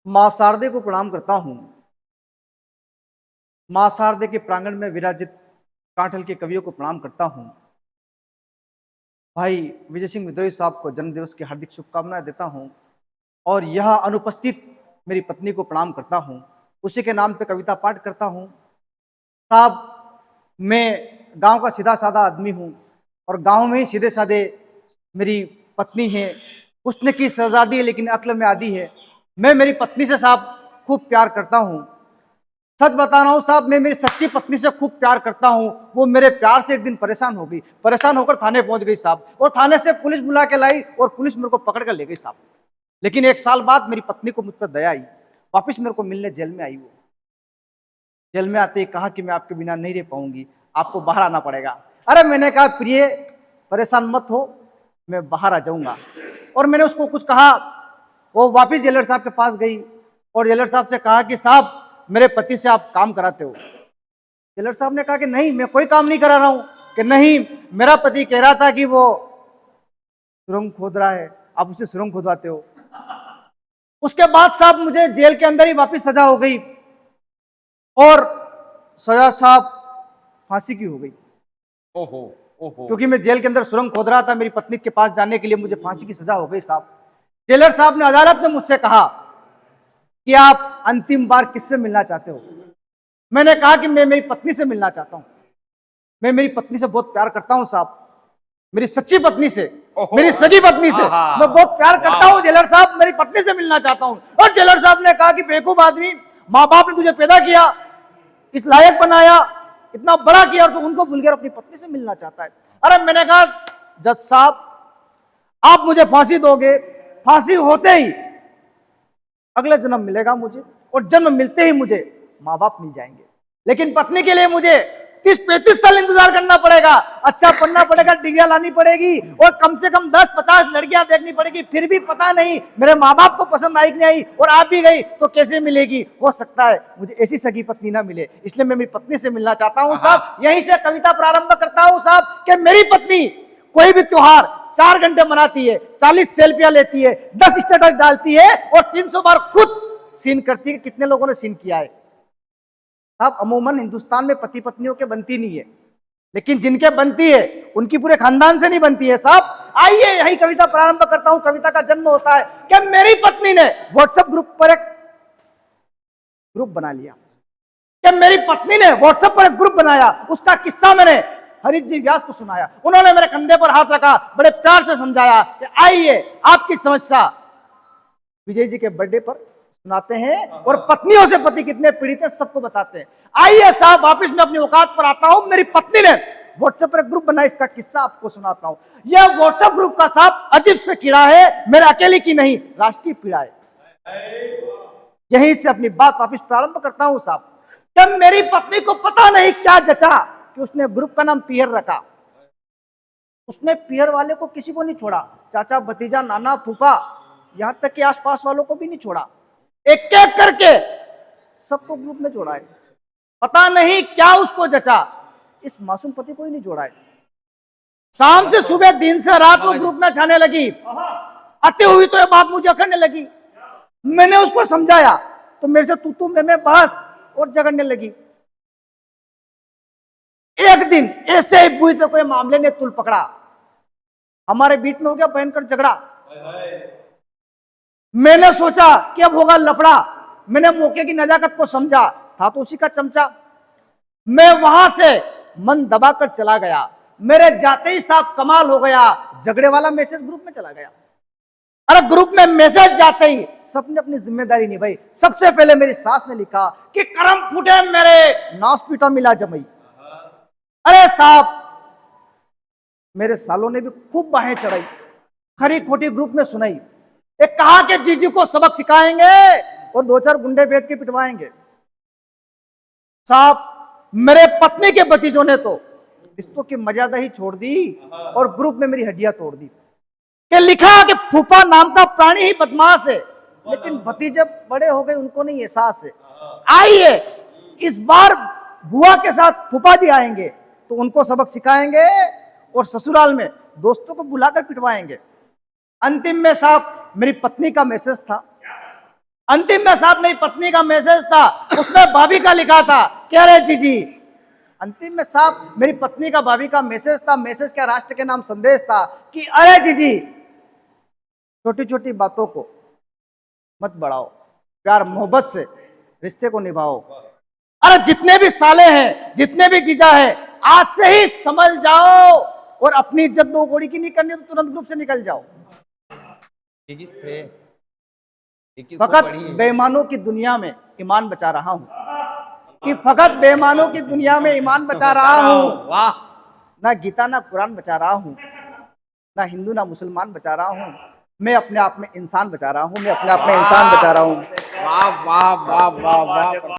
मां शारदे को प्रणाम करता हूं। मां शारदे के प्रांगण में विराजित कांठल के कवियों को प्रणाम करता हूं। भाई विजय सिंह विद्रोही साहब को जन्मदिवस की हार्दिक शुभकामनाएं देता हूं और यह अनुपस्थित मेरी पत्नी को प्रणाम करता हूं। उसी के नाम पे कविता पाठ करता हूं। साहब, मैं गांव का सीधा साधा आदमी हूं और गांव में ही सीधे साधे मेरी पत्नी है। हुस्न की शहजादी है लेकिन अक्ल में आदी है। मैं मेरी पत्नी से साहब खूब प्यार करता हूं। सच बता रहा हूं साहब, मैं मेरी सच्ची पत्नी से खूब प्यार करता हूं। वो मेरे प्यार से एक दिन परेशान हो गई, परेशान होकर थाने पहुंच गई साहब, और थाने से पुलिस बुला के लाई और पुलिस मेरे को पकड़ कर ले गई साहब। लेकिन 1 साल बाद मेरी पत्नी को मुझ पर दया आई, वापिस मेरे को मिलने जेल में आई। वो जेल में आते ही कहा कि मैं आपके बिना नहीं रह पाऊंगी, आपको बाहर आना पड़ेगा। अरे मैंने कहा प्रिय परेशान मत हो, मैं बाहर आ जाऊंगा। और मैंने उसको कुछ कहा, वो वापिस जेलर साहब के पास गई और जेलर साहब से कहा कि साहब मेरे पति से आप काम कराते हो। जेलर साहब ने कहा कि नहीं, मैं कोई काम नहीं करा रहा हूं। कि नहीं, मेरा पति कह रहा था कि वो सुरंग खोद रहा है, आप उसे सुरंग खोदवाते हो। उसके बाद साहब मुझे जेल के अंदर ही वापस सजा हो गई और सजा साहब फांसी की हो गई। ओहो ओहो, क्योंकि मैं जेल के अंदर सुरंग खोद रहा था, मेरी पत्नी के पास जाने के लिए मुझे फांसी की सजा हो गई साहब। जेलर साहब ने अदालत में मुझसे कहा कि आप अंतिम बार किससे मिलना चाहते हो। मैंने कहा कि मैं मेरी पत्नी से मिलना चाहता हूं। मैं मेरी पत्नी से बहुत प्यार करता हूं साहब, मेरी सच्ची पत्नी से, मेरी सगी पत्नी से मैं बहुत प्यार करता हूं। जेलर साहब मेरी पत्नी से मिलना चाहता हूं। और जेलर साहब ने कहा कि बेवकूफ आदमी, माँ बाप ने तुझे पैदा किया, इस लायक बनाया, इतना बड़ा किया और तू उनको भूलकर अपनी पत्नी से मिलना चाहता है। अरे मैंने कहा जज साहब आप मुझे फांसी दोगे, फांसी होते ही अगले जन्म मिलेगा मुझे और जन्म मिलते ही मुझे माँ बाप मिल जाएंगे। लेकिन पत्नी के लिए मुझे 30-35 साल इंतजार करना पड़ेगा, अच्छा पढ़ना पड़ेगा, डिग्रियां लानी पड़ेगी और कम से कम 10-50 लड़कियां देखनी पड़ेगी। फिर भी पता नहीं मेरे माँ बाप को पसंद आई कि नहीं आई, और आप भी गई तो कैसे मिलेगी। हो सकता है मुझे ऐसी सगी पत्नी ना मिले, इसलिए मैं मेरी पत्नी से मिलना चाहता हूँ साहब। यहीं से कविता प्रारंभ करता हूँ साहब कि मेरी पत्नी कोई भी त्योहार 4 घंटे मनाती है, 40 सेल्फियां लेती है, 10 स्टेटस डालती है और 300 बार खुद सीन करती है। कितने लोगों ने सीन किया है साहब? अमूमन हिंदुस्तान में पति पत्नियों के बनती नहीं है, लेकिन जिनके बनती है उनकी पूरे खानदान से नहीं बनती है साहब। आइए यही कविता प्रारंभ करता हूं। कविता का जन्म होता है कि मेरी पत्नी ने व्हाट्सएप ग्रुप पर एक ग्रुप बना लिया, कि मेरी पत्नी ने व्हाट्सएप पर एक ग्रुप बनाया। उसका किस्सा मैंने हरीश जी व्यास को सुनाया। उन्होंने मेरे कंधे पर हाथ रखा, बड़े प्यार से समझाया कि आइए आपकी समस्या विजय जी के बर्थडे पर सुनाते हैं और पत्नियों से पति कितने पीड़ित हैं सबको बताते हैं। आइए साहब वापिस मैं अपनी औकात पर आता हूं। मेरी पत्नी ने व्हाट्सएप पर एक ग्रुप बनाया, इसका किस्सा आपको सुनाता हूं। यह व्हाट्सएप ग्रुप का साहब अजीब से कीड़ा है, मेरे अकेले की नहीं, राष्ट्रीय पीड़ा है। यहीं से अपनी बात वापिस प्रारंभ करता हूं साहब। जब मेरी पत्नी को पता नहीं क्या जचा कि उसने ग्रुप का नाम पियर रखा। उसने पियर वाले को किसी को नहीं छोड़ा, चाचा भतीजा नाना फूफा यहां तक कि आसपास वालों को भी नहीं छोड़ा, एक एक करके सबको ग्रुप में जोड़ा है। पता नहीं क्या उसको जचा, इस मासूम पति को ही नहीं जोड़ा है। शाम से सुबह, दिन से रात वो ग्रुप में छाने लगी। आते हुई तो ये बात मुझे अखड़ने लगी। मैंने उसको समझाया तो मेरे से तू मैं बहस और झगड़ने लगी। एक दिन ऐसे ही बुरी तो कोई मामले ने तुल पकड़ा, हमारे बीच में हो गया भयंकर झगड़ा। मैंने सोचा कि अब होगा लफड़ा। मैंने मौके की नजाकत को समझा, था तो उसी का चमचा। मैं वहां से मन दबाकर चला गया। मेरे जाते ही साहब कमाल हो गया, झगड़े वाला मैसेज ग्रुप में चला गया। अरे ग्रुप में मैसेज जाते ही सबने अपनी जिम्मेदारी निभाई। सबसे पहले मेरी सास ने लिखा कि करम फूटे मेरे, नाश पीटा मिला जमई। अरे साहब मेरे सालों ने भी खूब बाहें चढ़ाई, खरी खोटी ग्रुप में सुनाई। एक कहा कि जीजू को सबक सिखाएंगे और 2-4 गुंडे भेज के पिटवाएंगे। साहब मेरे पत्नी के भतीजों ने तो रिश्तों की मर्यादा ही छोड़ दी और ग्रुप में मेरी हड्डियां तोड़ दी। कि लिखा कि फूफा नाम का प्राणी ही बदमाश है, लेकिन भतीजे बड़े हो गए उनको नहीं एहसास है। आइए इस बार बुआ के साथ फूफा जी आएंगे तो उनको सबक सिखाएंगे और ससुराल में दोस्तों को बुलाकर पिटवाएंगे। अंतिम में साहब मेरी पत्नी का मैसेज था, अंतिम में साहब मेरी पत्नी का मैसेज था, उसमें भाभी का लिखा था, क्या रे जीजी। अंतिम में साहब मेरी पत्नी का भाभी का मैसेज था, मैसेज क्या राष्ट्र के नाम संदेश था कि अरे जीजी छोटी छोटी बातों को मत बढ़ाओ, प्यार मोहब्बत से रिश्ते को निभाओ। अरे जितने भी साले हैं, जितने भी जीजा है, आज से ही समझ जाओ और अपनी इज्जत दो गोड़ी की नहीं करनी तो तुरंत ग्रुप से निकल जाओ। फकत बेईमानों की दुनिया में ईमान बचा रहा हूं, कि फकत बेईमानों की दुनिया में ईमान बचा रहा हूं। वाह, ना गीता ना कुरान बचा रहा हूं, ना हिंदू ना मुसलमान बचा रहा हूं, मैं अपने आप में इंसान बचा रहा हूं, मैं अपने आप में इंसान बचा रहा हूं। वाह वाह वाह वाह वाह।